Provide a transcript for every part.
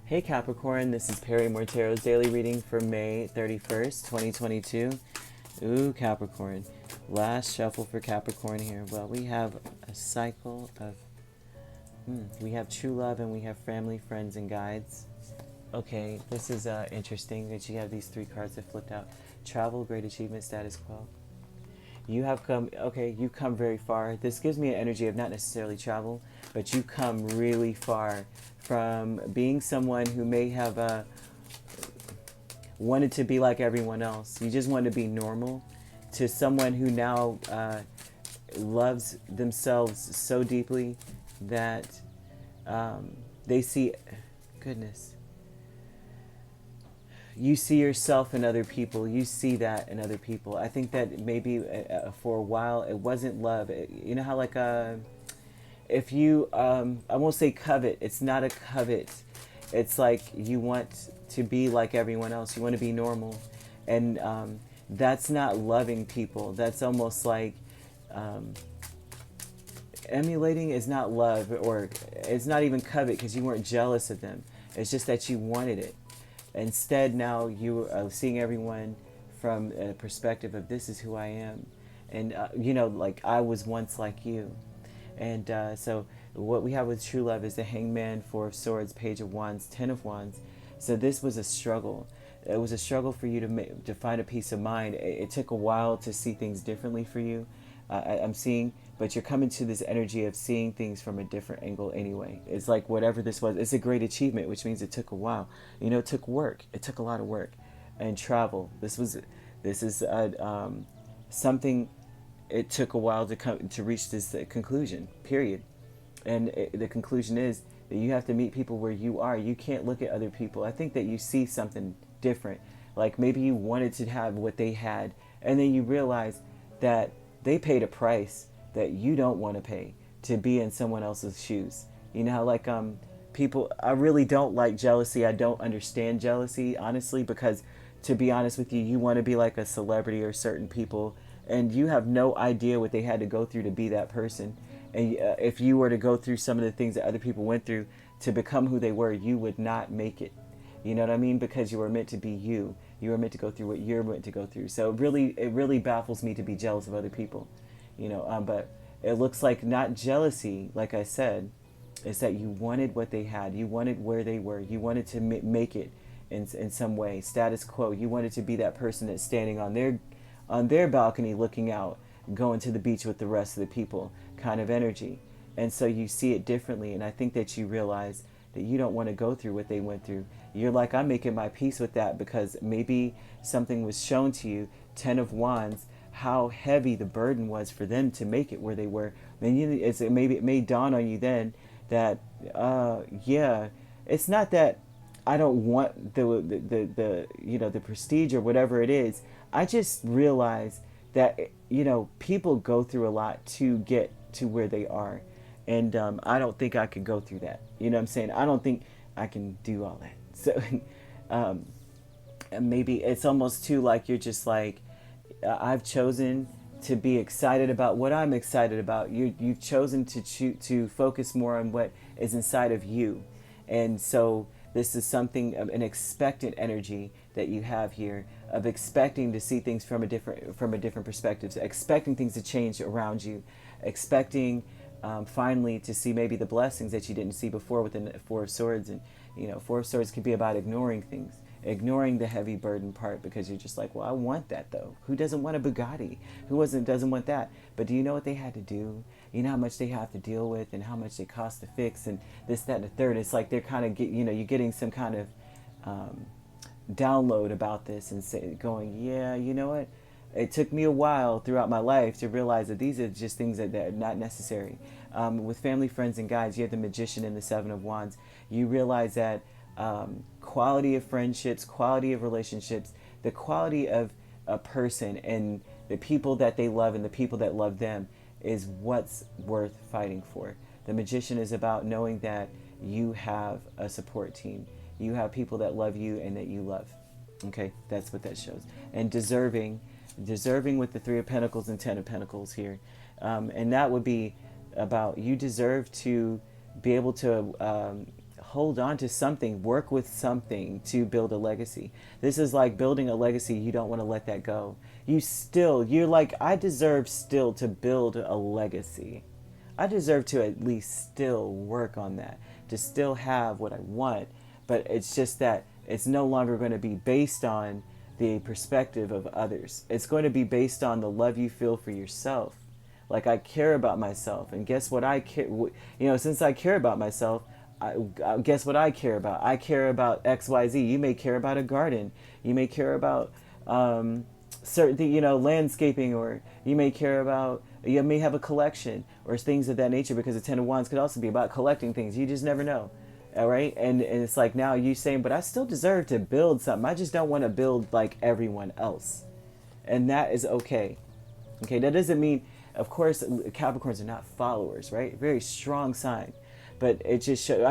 Hey Capricorn, this is Perry Mortero's daily reading for May 31st, 2022. Ooh, Capricorn. Last shuffle for Capricorn here. Well, we have a cycle of, we have true love and we have family, friends, and guides. Okay, this is interesting that you have these three cards that flipped out. Travel, great achievement, status quo. You have come, okay, you come very far. This gives me an energy of not necessarily travel, but you come really far from being someone who may have wanted to be like everyone else. You just want to be normal, to someone who now loves themselves so deeply that they see, goodness, you see yourself in other people. You see that in other people. I think that maybe for a while it wasn't love. You know how like if you I won't say covet. It's not a covet. It's like you want to be like everyone else. You want to be normal, and that's not loving people. That's almost like emulating is not love, or it's not even covet because you weren't jealous of them. It's just that you wanted it. Instead, now you are seeing everyone from a perspective of this is who I am. And, like I was once like you. And so what we have with true love is the Hangman, Four of Swords, Page of Wands, Ten of Wands. So this was a struggle. It was a struggle for you to find a peace of mind. It took a while to see things differently for you. I'm seeing, but you're coming to this energy of seeing things from a different angle anyway. It's like whatever this was, it's a great achievement, which means it took a while. It took work. It took a lot of work and travel. This is something. It took a while to reach this conclusion. Period. And the conclusion is that you have to meet people where you are. You can't look at other people. I think that you see something different. Like maybe you wanted to have what they had, and then you realize that they paid a price that you don't want to pay to be in someone else's shoes. You know how like people, I really don't like jealousy. I don't understand jealousy, honestly, because to be honest with you, you want to be like a celebrity or certain people, and you have no idea what they had to go through to be that person. And if you were to go through some of the things that other people went through to become who they were, you would not make it. You know what I mean? Because you were meant to be you. You were meant to go through what you're meant to go through. So it really baffles me to be jealous of other people. But it looks like not jealousy, like I said, is that you wanted what they had. You wanted where they were. You wanted to make it in some way. Status quo. You wanted to be that person that's standing on their balcony looking out, going to the beach with the rest of the people kind of energy. And so you see it differently. And I think that you realize that you don't want to go through what they went through. You're like, I'm making my peace with that because maybe something was shown to you, Ten of Wands, how heavy the burden was for them to make it where they were. Maybe it may dawn on you then that, yeah, it's not that I don't want the prestige or whatever it is. I just realize that, people go through a lot to get to where they are. And I don't think I could go through that. You know what I'm saying? I don't think I can do all that. So and maybe it's almost too like you're just like, I've chosen to be excited about what I'm excited about. You've chosen to focus more on what is inside of you. And so this is something of an expectant energy that you have here, of expecting to see things from a different perspective, expecting things to change around you, expecting finally to see maybe the blessings that you didn't see before within the Four of Swords. And Four of Swords can be about ignoring things, ignoring the heavy burden part, because you're just like, well, I want that though. Who doesn't want a Bugatti? Doesn't want that? But do you know what they had to do? You know how much they have to deal with, and how much they cost to fix, and this, that, and the third. It's like they're kind of you're getting some kind of download about this, and going, yeah, you know what? It took me a while throughout my life to realize that these are just things that are not necessary. With family, friends, and guides, you have the Magician and the Seven of Wands. You realize that quality of friendships, quality of relationships, the quality of a person and the people that they love and the people that love them is what's worth fighting for. The Magician is about knowing that you have a support team. You have people that love you and that you love. Okay, that's what that shows. And deserving with the Three of Pentacles and Ten of Pentacles here. And that would be about, you deserve to be able to hold on to something, work with something to build a legacy. This is like building a legacy. You don't want to let that go. You're like, I deserve still to build a legacy. I deserve to at least still work on that, to still have what I want. But it's just that it's no longer going to be based on the perspective of others. It's going to be based on the love you feel for yourself. Like, I care about myself, and guess what I care, since I care about myself, guess what I care about? I care about XYZ. You may care about a garden. You may care about certain, landscaping, or you may care about, you may have a collection or things of that nature, because the Ten of Wands could also be about collecting things. You just never know. All right. And it's like, now you saying, but I still deserve to build something. I just don't want to build like everyone else. And that is okay. Okay. That doesn't mean, of course, Capricorns are not followers, right? Very strong sign. But it just shows,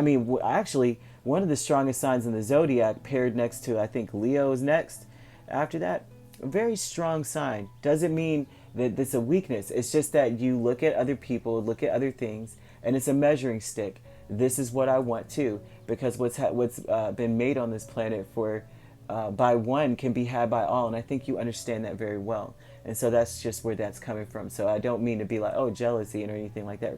actually, one of the strongest signs in the zodiac, paired next to, I think Leo is next after that. A very strong sign. Doesn't mean that it's a weakness. It's just that you look at other people, look at other things, and it's a measuring stick. This is what I want too, because what's been made on this planet for by one can be had by all, and I think you understand that very well. And so that's just where that's coming from. So I don't mean to be like, oh, jealousy or anything like that, or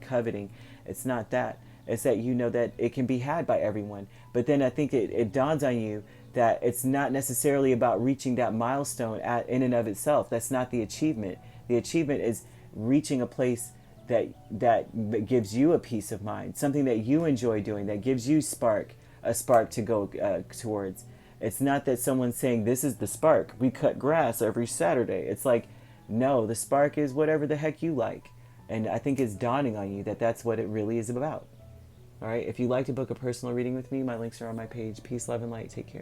coveting. It's not that. It's that you know that it can be had by everyone. But then I think it dawns on you that it's not necessarily about reaching that milestone in and of itself. That's not the achievement. The achievement is reaching a place that gives you a peace of mind, something that you enjoy doing, that gives you a spark to go towards. It's not that someone's saying, this is the spark, we cut grass every Saturday. It's like, no, the spark is whatever the heck you like. And I think it's dawning on you that that's what it really is about. All right. If you'd like to book a personal reading with me, my links are on my page. Peace, love, and light. Take care.